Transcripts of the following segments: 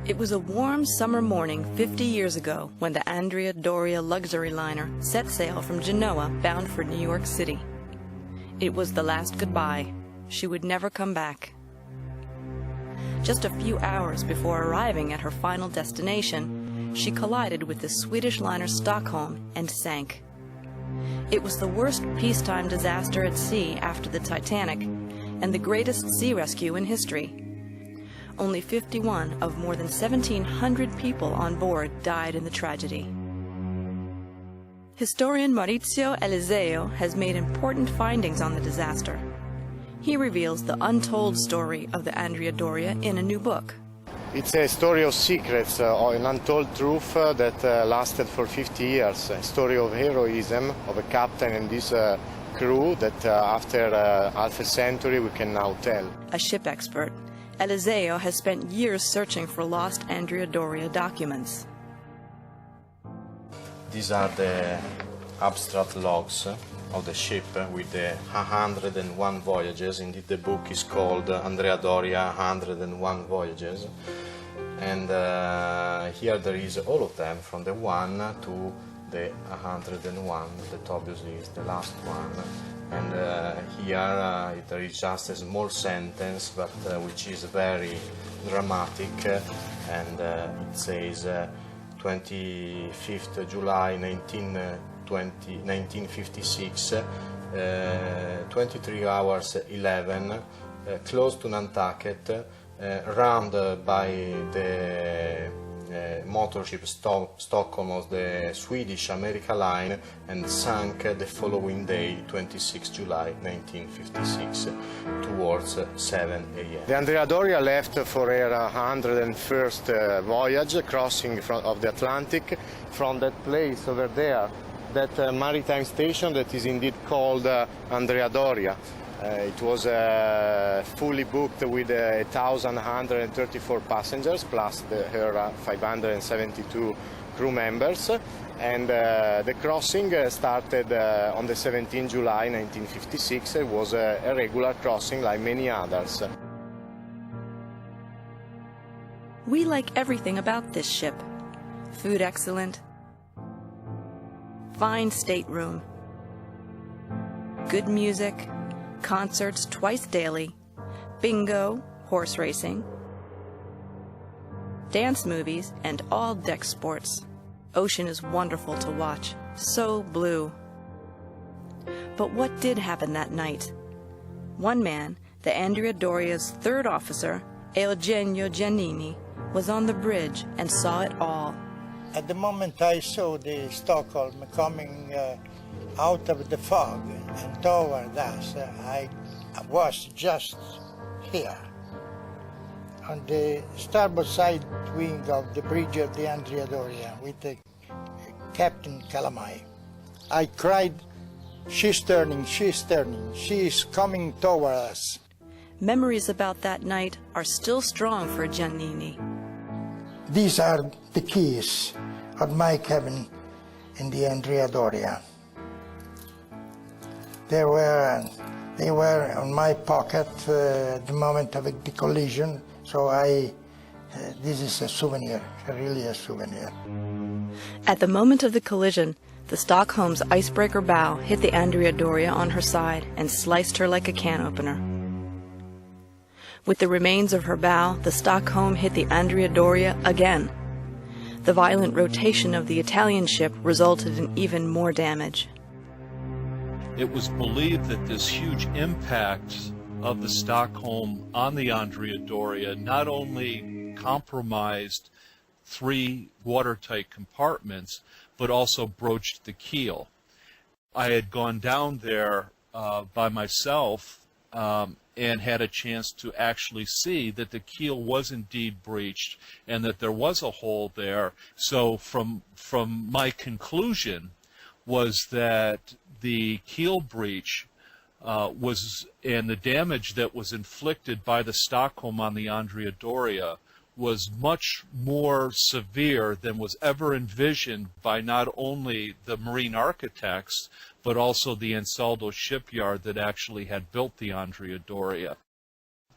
It was a warm summer morning 50 years ago when the Andrea Doria luxury liner set sail from Genoa bound for New York City. It was the last goodbye. She would never come back. Just a few hours before arriving at her final destination, she collided with the Swedish liner Stockholm and sank. It was the worst peacetime disaster at sea after the Titanic and the greatest sea rescue in history. Only 51 of more than 1,700 people on board died in the tragedy. Historian Maurizio Eliseo has made important findings on the disaster. He reveals the untold story of the Andrea Doria in a new book. It's a story of secrets, or an untold truth that lasted for 50 years. A story of heroism of a captain and this crew that after half a century we can now tell. A ship expert, Eliseo has spent years searching for lost Andrea Doria documents. These are the abstract logs of the ship with the 101 voyages. Indeed, the book is called Andrea Doria 101 Voyages. And here there is all of them from the 1 to the 101, that obviously is the last one. And here there is just a small sentence, but which is very dramatic, and it says 25th July 1956, 23 hours 11, close to Nantucket, rammed by the motorship Stockholm of the Swedish America Line and sank the following day, 26 July 1956, towards 7 a.m. The Andrea Doria left for her 101st voyage, crossing of the Atlantic from that place over there, that maritime station that is indeed called Andrea Doria. It was fully booked with 1,134 passengers plus her 572 crew members, and the crossing started on the 17th July 1956. It was a regular crossing like many others. We like everything about this ship. Food excellent, fine stateroom, good music, concerts twice daily, bingo, horse racing, dance movies, and all deck sports. Ocean is wonderful to watch, so blue. But what did happen that night? One man, the Andrea Doria's third officer, Eugenio Giannini, was on the bridge and saw it all. At the moment I saw the Stockholm coming out of the fog and toward us, I was just here on the starboard side wing of the bridge of the Andrea Doria with the Captain Calamai. I cried, she's turning, she's coming toward us. Memories about that night are still strong for Giannini. These are the keys of my cabin in the Andrea Doria. They were on my pocket at the moment of the collision, so this is a souvenir, really a souvenir. At the moment of the collision, the Stockholm's icebreaker bow hit the Andrea Doria on her side and sliced her like a can opener. With the remains of her bow, the Stockholm hit the Andrea Doria again. The violent rotation of the Italian ship resulted in even more damage. It was believed that this huge impact of the Stockholm on the Andrea Doria not only compromised 3 watertight compartments, but also broached the keel. I had gone down there by myself and had a chance to actually see that the keel was indeed breached and that there was a hole there. So from my conclusion was that the keel breach and the damage that was inflicted by the Stockholm on the Andrea Doria was much more severe than was ever envisioned by not only the marine architects, but also the Ansaldo shipyard that actually had built the Andrea Doria.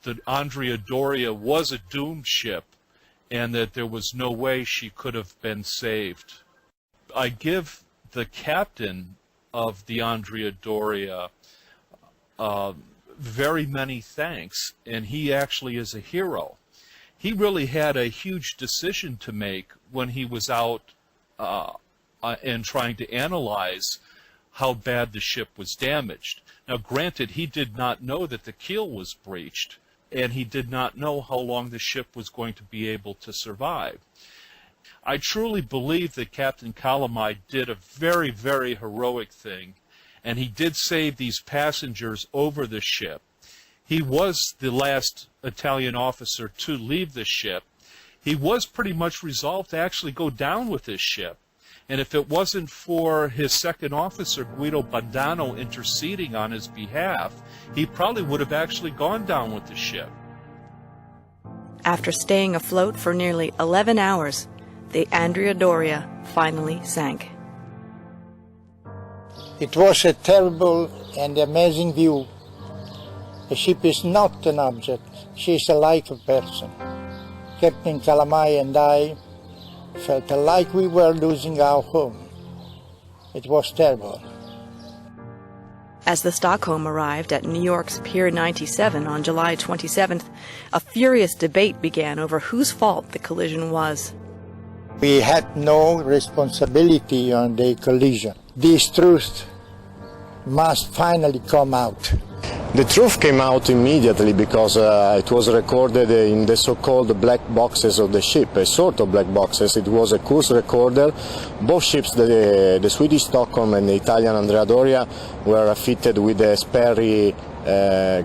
The Andrea Doria was a doomed ship, and that there was no way she could have been saved. I give the captain of the Andrea Doria very many thanks, and he actually is a hero. He really had a huge decision to make when he was out and trying to analyze how bad the ship was damaged. Now, granted, he did not know that the keel was breached, and he did not know how long the ship was going to be able to survive. I truly believe that Captain Calamai did a very, very heroic thing, and he did save these passengers over the ship. He was the last Italian officer to leave the ship. He was pretty much resolved to actually go down with his ship. And if it wasn't for his second officer, Guido Bandano, interceding on his behalf, he probably would have actually gone down with the ship. After staying afloat for nearly 11 hours, the Andrea Doria finally sank. It was a terrible and amazing view. The ship is not an object, she is a life person. Captain Calamai and I felt like we were losing our home. It was terrible. As the Stockholm arrived at New York's Pier 97 on July 27th, a furious debate began over whose fault the collision was. We had no responsibility on the collision. This truth must finally come out. The truth came out immediately because it was recorded in the so-called black boxes of the ship, a sort of black boxes. It was a course recorder. Both ships, the Swedish Stockholm and the Italian Andrea Doria, were fitted with a Sperry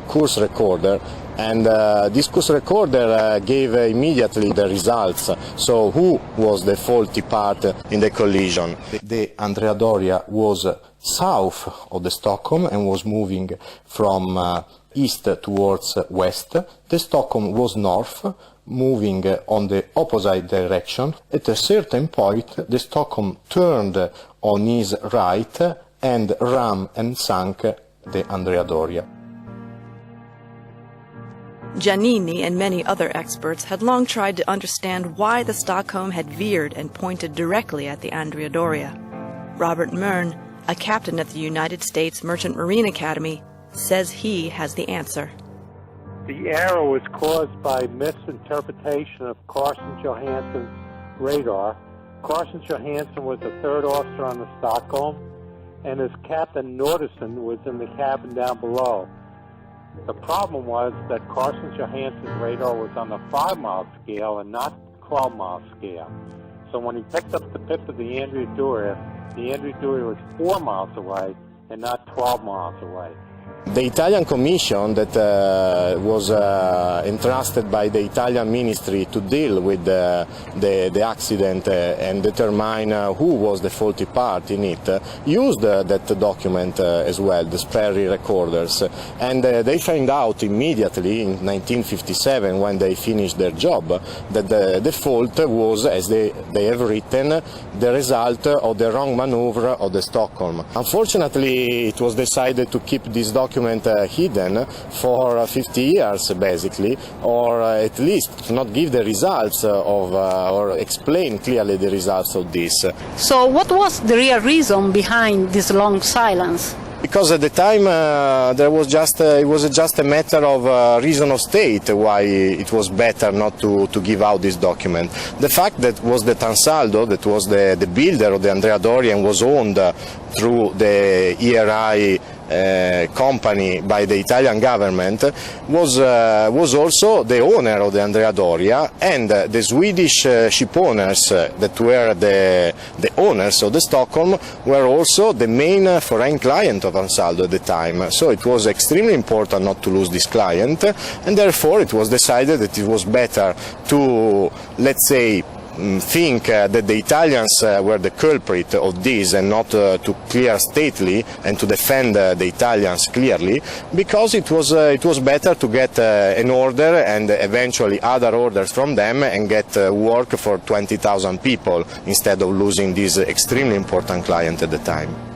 course recorder. And this course recorder gave immediately the results. So who was the faulty part in the collision? The Andrea Doria was south of the Stockholm and was moving from east towards west. The Stockholm was north, moving on the opposite direction. At a certain point, the Stockholm turned on his right and rammed and sank the Andrea Doria. Giannini and many other experts had long tried to understand why the Stockholm had veered and pointed directly at the Andrea Doria. Robert Mern, a captain at the United States Merchant Marine Academy, says he has the answer. The error was caused by misinterpretation of Carson Johansson's radar. Carson Johansson was the third officer on the Stockholm, and his captain Nordesen was in the cabin down below. The problem was that Carson Johansson's radar was on the 5-mile scale and not 12-mile scale. So when he picked up the pip of the Andrea Doria was 4 miles away and not 12 miles away. The Italian Commission that was entrusted by the Italian Ministry to deal with the accident and determine who was the faulty part in it, used that document as well, the Sperry recorders. And they found out immediately in 1957, when they finished their job, that the fault was, as they have written, the result of the wrong maneuver of the Stockholm. Unfortunately, it was decided to keep this document hidden for 50 years, basically, or at least not give the results of, or explain clearly the results of this. So what was the real reason behind this long silence? Because at the time it was just a matter of reason of state why it was better not to give out this document. The fact that was the Ansaldo, that was the builder of the Andrea Doria and was owned through the ERI company by the Italian government, was also the owner of the Andrea Doria, and the Swedish ship owners that were the owners of the Stockholm were also the main foreign client of Ansaldo at the time. So it was extremely important not to lose this client, and therefore it was decided that it was better to, let's say, think that the Italians were the culprit of this and not to clear stately and to defend the Italians clearly, because it was better to get an order and eventually other orders from them and get work for 20,000 people instead of losing this extremely important client at the time.